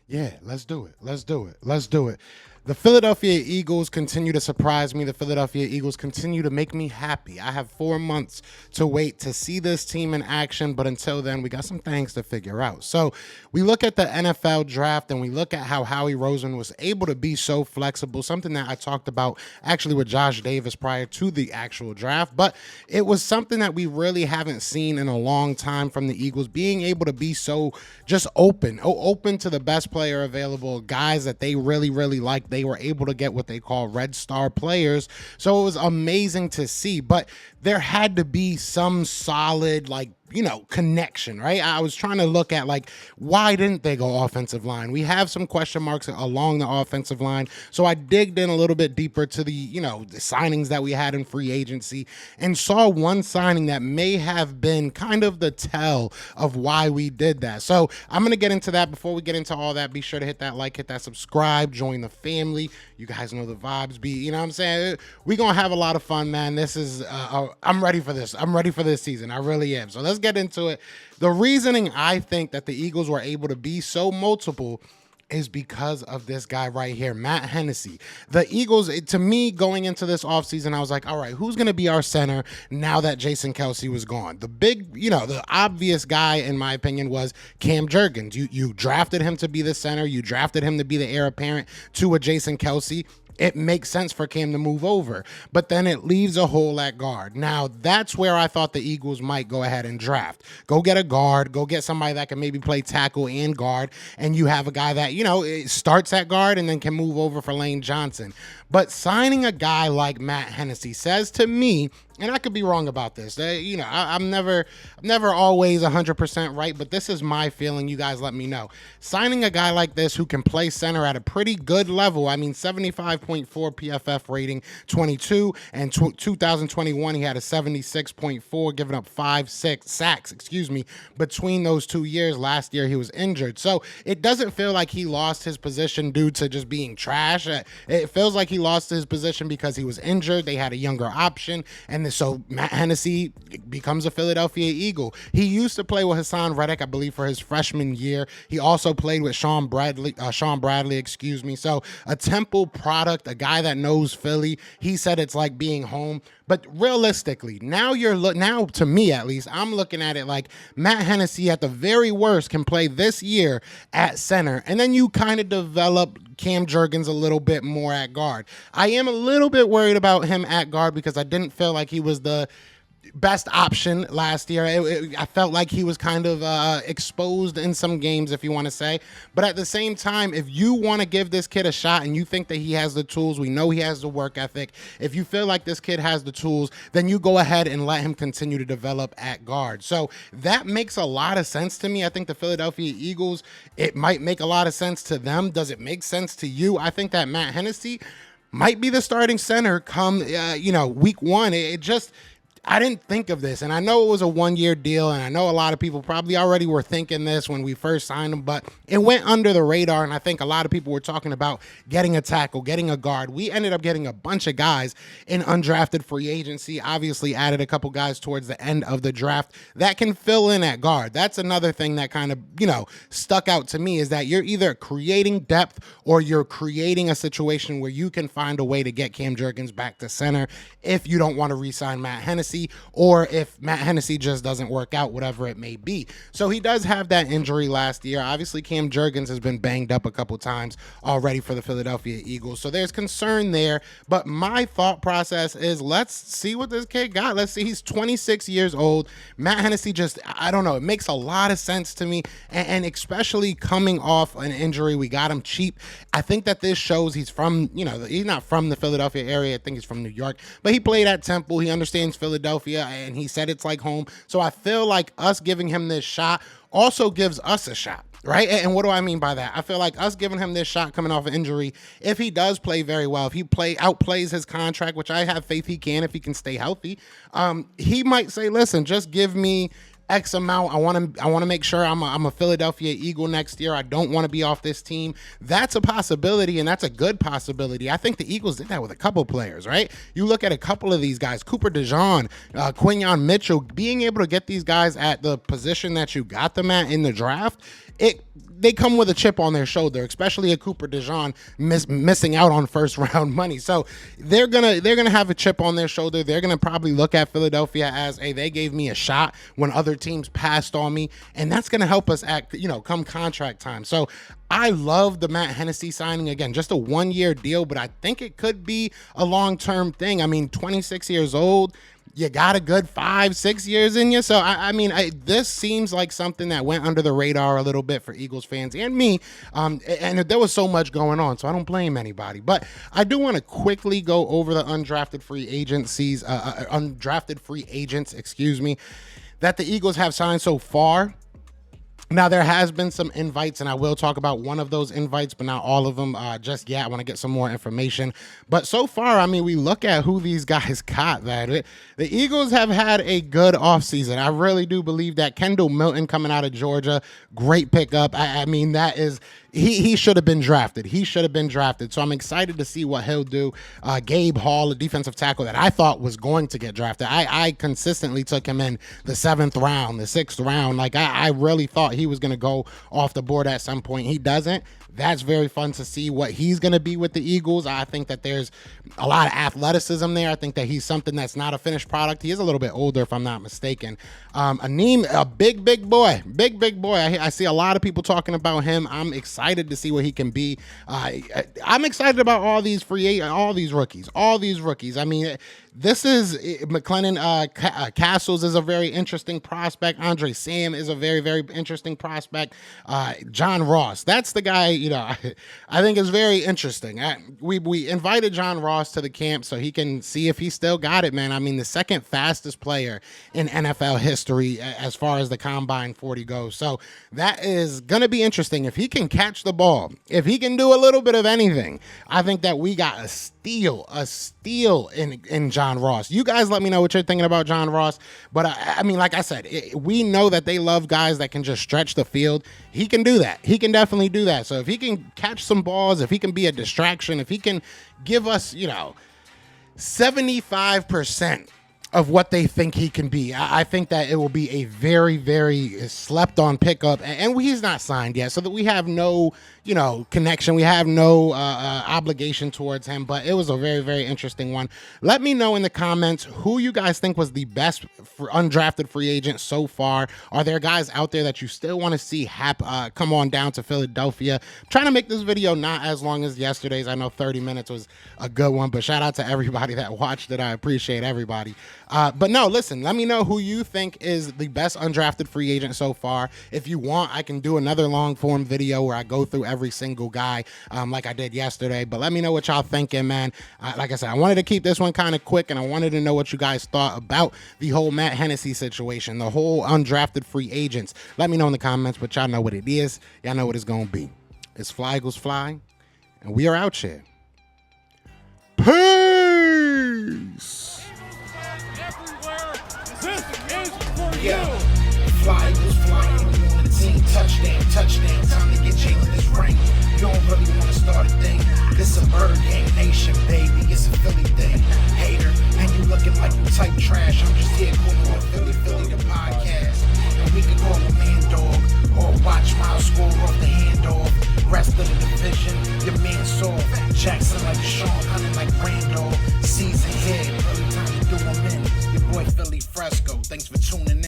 Yeah, let's do it. Let's do it. Let's do it. The Philadelphia Eagles continue to surprise me. The Philadelphia Eagles continue to make me happy. I have 4 months to wait to see this team in action, but until then, we got some things to figure out. So we look at the NFL draft and we look at how Howie Roseman was able to be so flexible, something that I talked about actually with Josh Davis prior to the actual draft, but it was something that we really haven't seen in a long time from the Eagles, being able to be so just open to the best player available, guys that they really, really like. They were able to get what they call red star players. So it was amazing to see, but there had to be some solid, connection, right? I was trying to look at, why didn't they go offensive line? We have some question marks along the offensive line. So I digged in a little bit deeper to the signings that we had in free agency and saw one signing that may have been kind of the tell of why we did that. So I'm going to get into that. Before we get into all that, be sure to hit that like, hit that subscribe, join the family. You guys know the vibes be, you know what I'm saying? We're going to have a lot of fun, man. This is, I'm ready for this. I'm ready for this season. I really am. So let's get into it. The reasoning I think that the Eagles were able to be so multiple is because of this guy right here, Matt Hennessy. The Eagles, to me, going into this offseason, I was like, all right, who's going to be our center now that Jason Kelce was gone? The big, the obvious guy, in my opinion, was Cam Jurgens. You drafted him to be the center. You drafted him to be the heir apparent to a Jason Kelce. It makes sense for Cam to move over, but then it leaves a hole at guard. Now, that's where I thought the Eagles might go ahead and draft. Go get a guard, go get somebody that can maybe play tackle and guard, and you have a guy that, starts at guard and then can move over for Lane Johnson. But signing a guy like Matt Hennessy says to me, and I could be wrong about this. I'm never always 100% right, but this is my feeling. You guys let me know. Signing a guy like this who can play center at a pretty good level, 75.4 PFF rating, 22, and 2021 he had a 76.4, giving up 6 sacks, between those 2 years. Last year he was injured. So it doesn't feel like he lost his position due to just being trash. It feels like he lost his position because he was injured. They had a younger option, and so Matt Hennessy becomes a Philadelphia Eagle. He used to play with Hassan Reddick, I believe, for his freshman year. He also played with Sean Bradley, So a Temple product, a guy that knows Philly. He said it's like being home. But realistically, now to me at least, I'm looking at it like Matt Hennessy at the very worst can play this year at center, and then you kind of develop Cam Jurgens a little bit more at guard. I am a little bit worried about him at guard because I didn't feel like he was the best option last year. I felt like he was kind of exposed in some games, if you want to say. But at the same time, if you want to give this kid a shot and you think that he has the tools, we know he has the work ethic. If you feel like this kid has the tools, then you go ahead and let him continue to develop at guard. So that makes a lot of sense to me. I think the Philadelphia Eagles, it might make a lot of sense to them. Does it make sense to you? I think that Matt Hennessy might be the starting center come, week one. I didn't think of this, and I know it was a one-year deal, and I know a lot of people probably already were thinking this when we first signed him, but it went under the radar, and I think a lot of people were talking about getting a tackle, getting a guard. We ended up getting a bunch of guys in undrafted free agency, obviously added a couple guys towards the end of the draft that can fill in at guard. That's another thing that kind of, stuck out to me, is that you're either creating depth or you're creating a situation where you can find a way to get Cam Jurgens back to center if you don't want to re-sign Matt Hennessy, or if Matt Hennessy just doesn't work out, whatever it may be. So he does have that injury last year. Obviously, Cam Jurgens has been banged up a couple times already for the Philadelphia Eagles. So there's concern there. But my thought process is, let's see what this kid got. Let's see. He's 26 years old. Matt Hennessy I don't know. It makes a lot of sense to me. And especially coming off an injury, we got him cheap. I think that this shows he's from, he's not from the Philadelphia area. I think he's from New York. But he played at Temple. He understands Philadelphia, and he said it's like home. So I feel like us giving him this shot also gives us a shot, right? And what do I mean by that? I feel like us giving him this shot coming off an injury, if he does play very well, if he outplays his contract, which I have faith he can if he can stay healthy, he might say, listen, just give me X amount. I want to make sure I'm a Philadelphia Eagle next year. I don't want to be off this team. That's a possibility, and that's a good possibility. I think the Eagles did that with a couple players, right? You look at a couple of these guys, Cooper DeJean, Quinyon Mitchell, being able to get these guys at the position that you got them at in the draft, they come with a chip on their shoulder, especially a Cooper DeJean missing out on first round money. So they're gonna have a chip on their shoulder. They're gonna probably look at Philadelphia as, hey, they gave me a shot when other teams passed on me, and that's gonna help us come contract time. So I love the Matt Hennessy signing. Again, just a 1-year deal, but I think it could be a long-term thing. I mean, 26 years old. You got a good 5-6 years in you. So, this seems like something that went under the radar a little bit for Eagles fans and me. And there was so much going on, so I don't blame anybody. But I do want to quickly go over the undrafted free agents, that the Eagles have signed so far. Now, there has been some invites, and I will talk about one of those invites, but not all of them just yet. I want to get some more information. But so far, I mean, we look at who these guys got. The Eagles have had a good offseason. I really do believe that. Kendall Milton coming out of Georgia, great pickup. I mean, that is... He should have been drafted. So I'm excited to see what he'll do. Gabe Hall, a defensive tackle that I thought was going to get drafted. I consistently took him in the 7th round, the 6th round. Like, I really thought he was going to go off the board at some point. He doesn't. That's very fun to see what he's going to be with the Eagles. I think that there's a lot of athleticism there. I think that he's something that's not a finished product. He is a little bit older, if I'm not mistaken. Aneem, a big boy. I see a lot of people talking about him. I'm excited to see what he can be. I'm excited about all these rookies. I mean, this is McLennan Castles is a very interesting prospect. Andre Sam is a very, very interesting prospect. John Ross, that's the guy, I think is very interesting. We invited John Ross to the camp so he can see if he still got it, man. I mean, the second fastest player in NFL history as far as the Combine 40 goes. So that is going to be interesting. If he can catch the ball, if he can do a little bit of anything, I think that we got a steal in John Ross. You guys let me know what you're thinking about John Ross. But I mean, like I said, we know that they love guys that can just stretch the field. He can do that. He can definitely do that. So if he can catch some balls, if he can be a distraction, if he can give us, 75% of what they think he can be, I think that it will be a very, very slept on pickup. And he's not signed yet, so that we have no, connection. We have no obligation towards him, but it was a very, very interesting one. Let me know in the comments who you guys think was the best undrafted free agent so far. Are there guys out there that you still want to see come on down to Philadelphia? I'm trying to make this video not as long as yesterday's. I know 30 minutes was a good one, but shout out to everybody that watched it. I appreciate everybody. But no, listen, let me know who you think is the best undrafted free agent so far. If you want, I can do another long form video where I go through every single guy like I did yesterday. But let me know what y'all thinking, man. Like I said, I wanted to keep this one kind of quick, and I wanted to know what you guys thought about the whole Matt Hennessy situation, the whole undrafted free agents. Let me know in the comments, but y'all know what it is. Y'all know what it's going to be. It's Fly Eagles Fly, and we are out here. Peace! Yeah, Fly Eagles flying on the team. Touchdown, time to get Jalen this ring. You don't really want to start a thing. This a Bird Gang Nation, baby. It's a Philly thing. Hater, and you looking like you type trash. I'm just here calling on Philly the podcast. And we can call a man dog or watch Miles score off the handoff. Rest of the division, your man saw Jackson like Sean, hunting like Randall. Season here, early time to do them in. Your boy Philly Fresco. Thanks for tuning in.